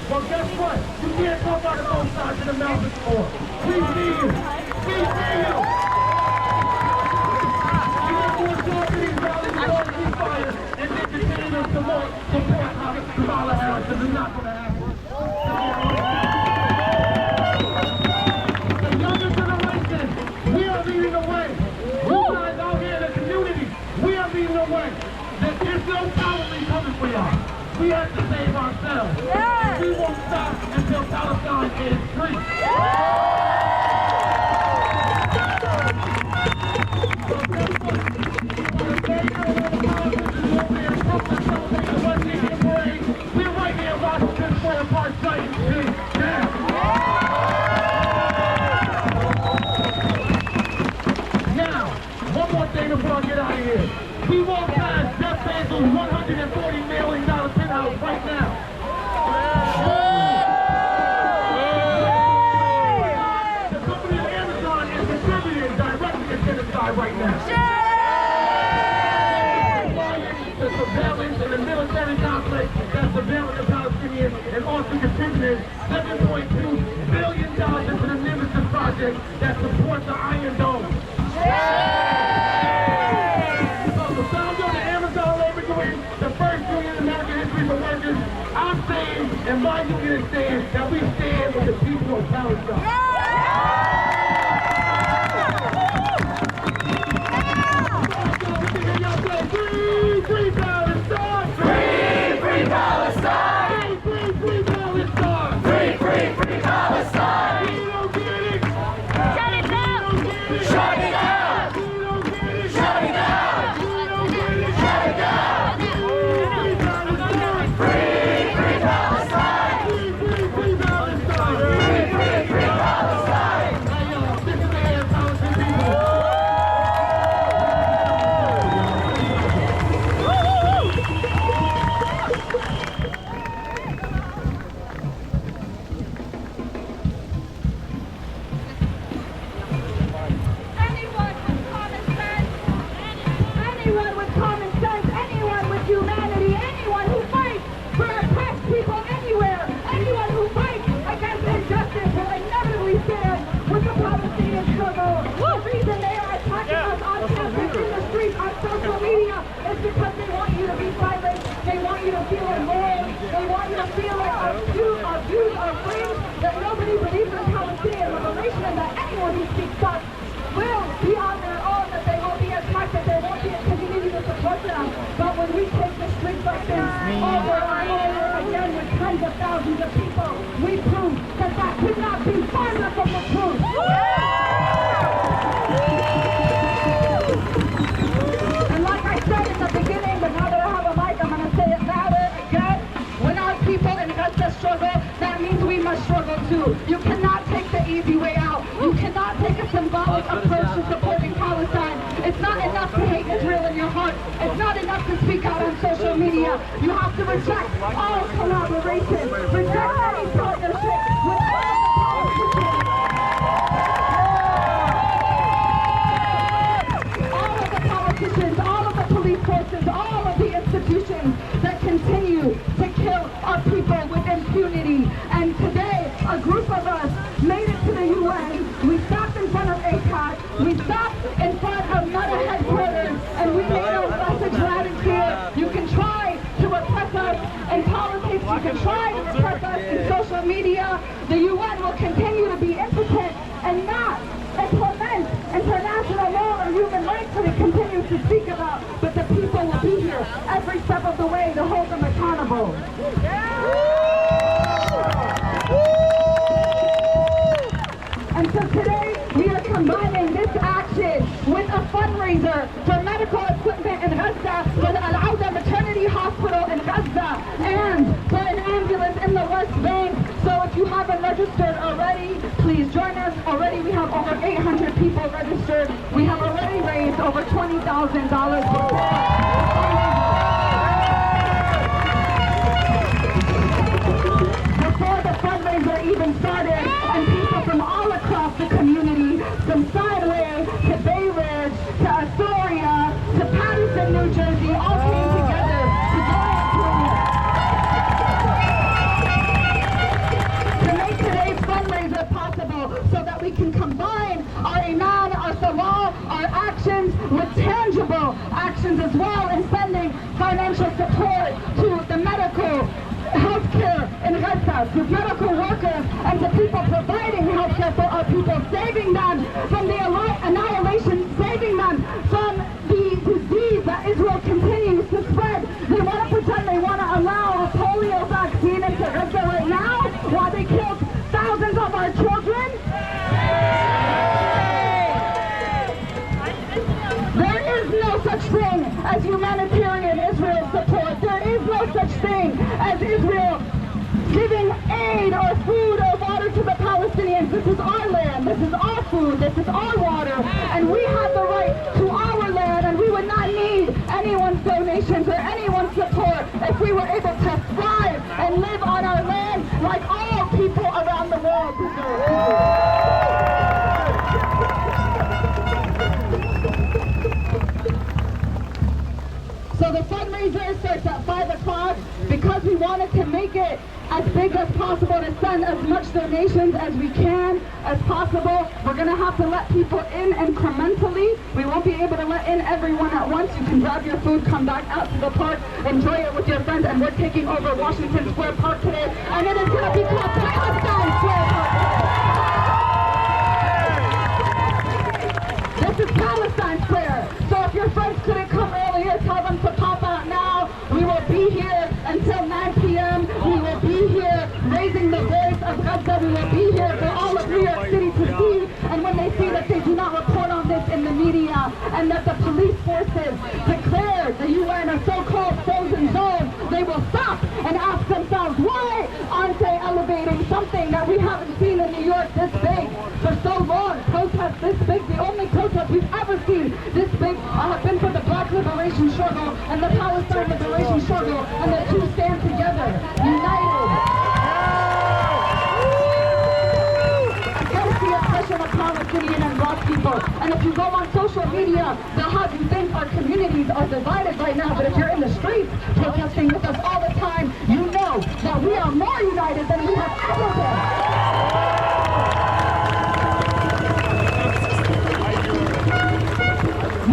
Well, guess what? You can't talk out of both sides of the mouth anymore. We see you. We see you. You have to absorb these rallies and all these fires and then continue to support Kamala Harris. This is not going to happen. The younger generation, we are leading the way. You guys out here in the community, we are leading the way. There's no cavalry coming for y'all. We have to save ourselves. Yes. We won't stop until Palestine is free. We're right here in Washington Square Park saying, now, one more thing before I get out of here. We walk past Jeff Bezos' $140 million penthouse right now. The company of Amazon is contributing directly to genocide right now. The surveillance and the military conflict that's surveilling the Palestinians and also contributed $7.2 billion into the Nemesis project that supports the Iron Dome. The first union in American history for workers. I'm saying, and my union is saying, that we stand with the people of Palestine. Free, free Palestine! Free, free Palestine! Free, free Palestine! Free, free, free Palestine! We don't get it! Shut it down! Shut it down! We don't get it! Shut it down! We don't get it! Shut it down! Because they want you to be silent, they want you to feel immoral, they want you to feel like our views are free, that nobody believes in Palestinian liberation, and that anyone who speaks up will be on their own, that they won't be attacked, that there won't be a community to support them. But when we take the streets like this over and over again with tens of thousands of people, we prove that that could not be far enough of a proof. Struggle too. You cannot take the easy way out. You cannot take a symbolic approach to supporting Palestine. It's not enough to hate Israel in your heart. It's not enough to speak out on social media. You have to reject all collaboration, reject any partnership with all of the politicians, all of the police forces, all of the institutions that continue to kill our people with impunity. And today, a group of us made it to the UN. We stopped in front of ACAT. We stopped in front of Meta headquarters, and we made our message loud and clear. You can try to repress us in politics. You can try to repress us in social media. The UN will continue to be impotent and not implement international law or human rights that it continues to speak about. But the people will be here every step of the way to hold them accountable. And so today, we are combining this action with a fundraiser for medical equipment in Gaza, for the Al-Auda Maternity Hospital in Gaza, and for an ambulance in the West Bank. So if you haven't registered already, please join us. Already we have over 800 people registered. We have already raised over $20,000 before the fundraiser even started, and people from all across the community, from Sideway to Bay Ridge to Astoria to Patterson, New Jersey, all came together to make today's fundraiser possible, so that we can combine our iman, our salah, our actions with tangible actions as well, in sending financial support to the medical healthcare in Gaza, to medical workers, and to people providing healthcare for our people, saving them from the annihilation, saving them from the disease that Israel continues to spread. They want to pretend they want to allow a polio vaccine into Gaza right now, while they killed thousands of our children. There is no such thing as humanitarian Israel support. There is no such thing as Israel giving aid or food or water to the Palestinians. This is our land, this is our food, this is our water, and we have the right to our land, and we would not need anyone's donations or anyone's support if we were able to thrive and live on our land like all people around the world deserve. So the fundraiser starts at 5 o'clock because we wanted to make it as big as possible, to send as much donations as we can as possible. We're going to have to let people in incrementally. We won't be able to let in everyone at once. You can grab your food, come back out to the park, enjoy it with your friends, and we're taking over Washington Square Park today, and it is going to be called Palestine Square Park. This is Palestine Square. So if your friends couldn't come earlier, tell them to pop out now. We will be here until 9 p.m. We will be here raising the voice of Gaza. We will be here for all of New York City to see. And when they see that they do not report on this in the media, and that the police forces declare the UN a so-called frozen zone, they will stop and ask themselves, why aren't they elevating something that we haven't seen in New York this big for so long? Protests this big, the only protests we've ever seen this big have been for the Black liberation struggle and the Palestine liberation struggle, and the two stand together, united, against the oppression of Palestinian and Black people. And if you go on social media, they'll have you think our communities are divided right now, but if you're in the streets protesting with us all the time, you know that we are more united than we have ever been.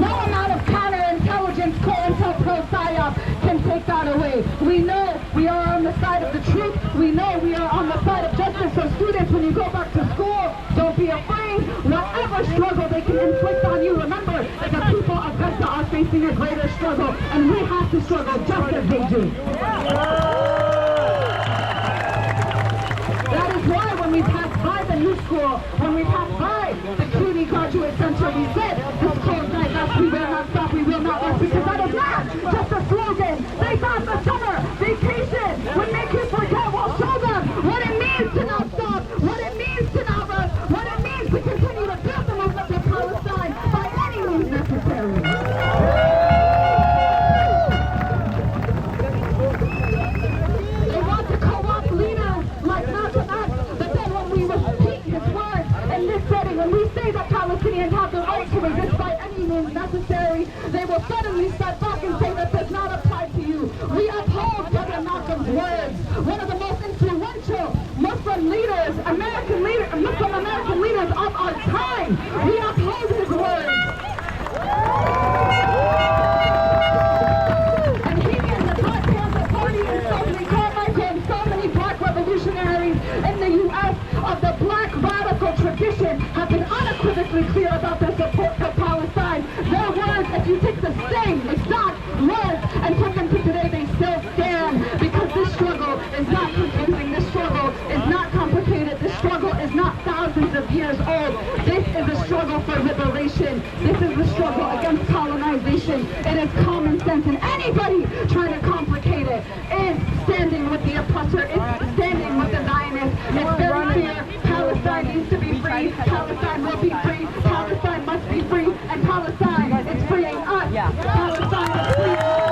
No amount of counterintelligence, pro-psyop can take that away. We know we are on the side of the truth. We know we are on the side of justice. So students, when you go back to school, don't be afraid. Whatever struggle they can inflict on you, remember that the people of Gaza are facing a greater struggle, and we have to struggle just as they do. That is why when we pass by the new school, when we pass by the CUNY Graduate Center, we said, this cold night, we will not stop, we will not rest, because that is not just a slogan. They thought the summer vacation would make you forget. We'll show them what it means to not stop, what it means to not rest, what it means to continue to build the movement of Palestine by any means necessary. necessary, they will suddenly start back and say that does not apply to you. We uphold Brother Malcolm's words. One of the most influential Muslim leaders, Muslim American leaders of our time. We uphold his words. And he and the Black Panther Party and so many Carmichael and so many black revolutionaries in the U.S. of the black radical tradition have been unequivocally clear about their support for Palestine. Their words, if you take the same exact words and put them to today, they still stand, because this struggle is not confusing. This struggle is not complicated. This struggle is not thousands of years old. This is a struggle for liberation. This is the struggle against colonization. It is common sense, and anybody trying to complicate it is standing with the oppressor, is standing with the Zionists. It's very clear. Palestine needs to be free. Palestine will be free. Palestine must be free. And Palestine is freeing us. Palestine is freeing us.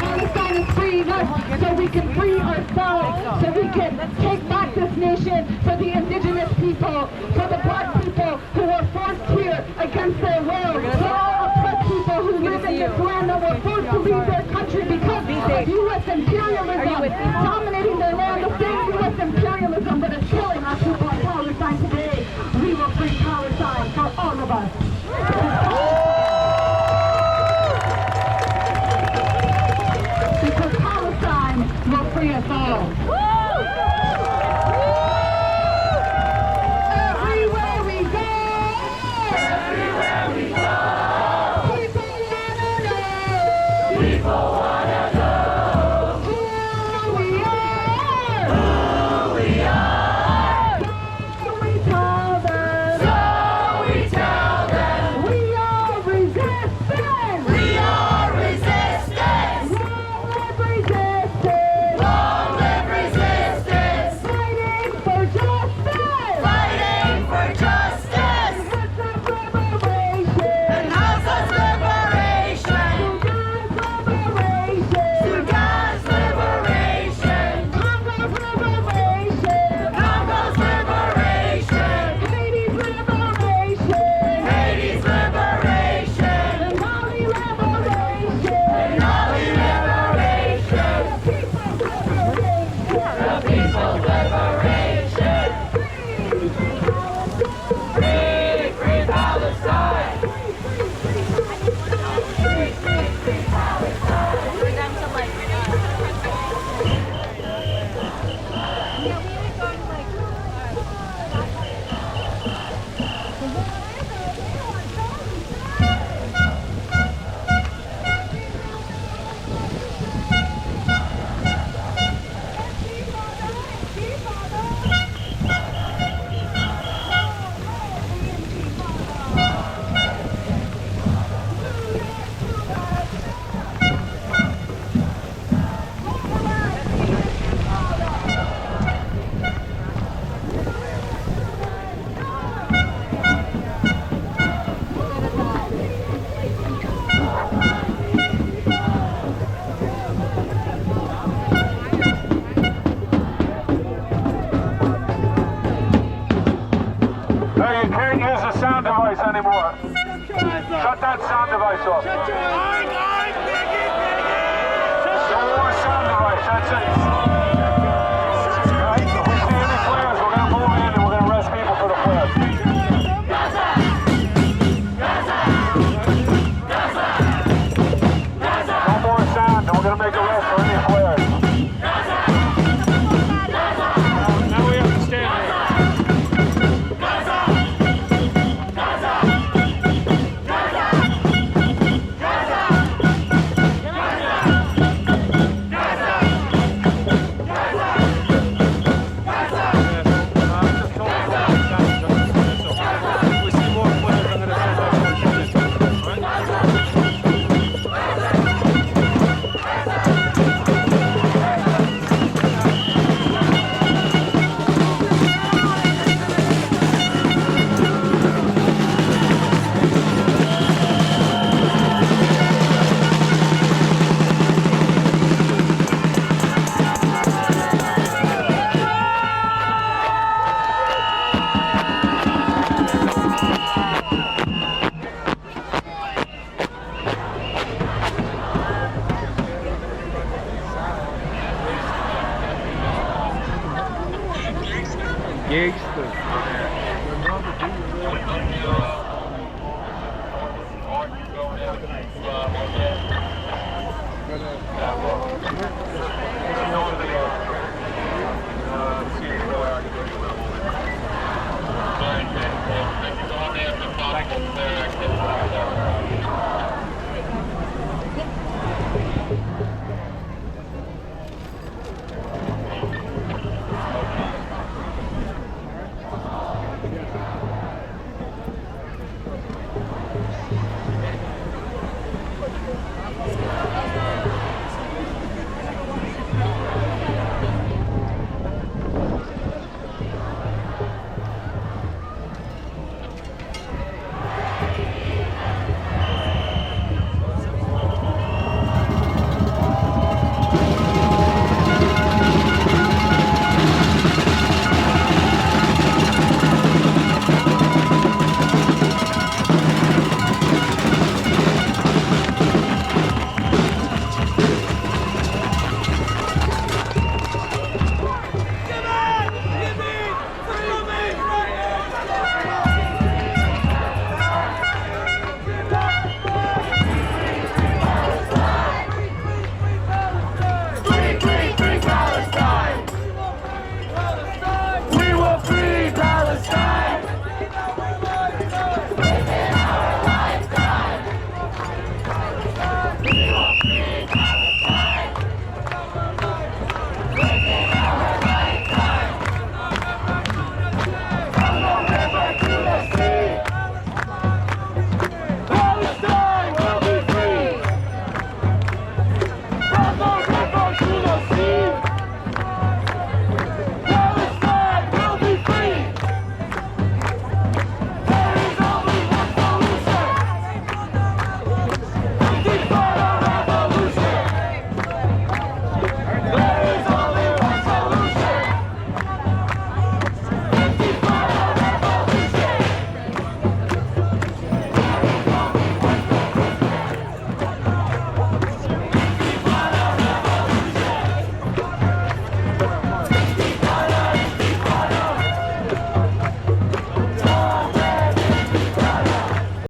Palestine is freeing us so we can free ourselves, so we can take back this nation for the indigenous people, for the black people who were forced here against their will, for all oppressed people who live in this land that were forced to leave their country because of U.S. imperialism dominating their land, the same U.S. imperialism that is killing our people in Palestine today. We will free Palestine for all of us. Because Palestine will free us all. Everywhere we go, people wanna know who we are. So we tell them we are resistance. Long live resistance. Fighting for justice. And house of liberation. Sudan's liberation. Congo's liberation. Haiti's liberation. And Mali liberation. The people's liberation. Free Palestine. Free Palestine. Hey, you can't use the sound device anymore. Shut that sound device off. No more sound device, that's it. Right? If we see any flares, we're going to move in and we're going to arrest people for the flares. Gaza! No more sound and we're going to make arrests for any flares. Now we have to stand here. Gangster.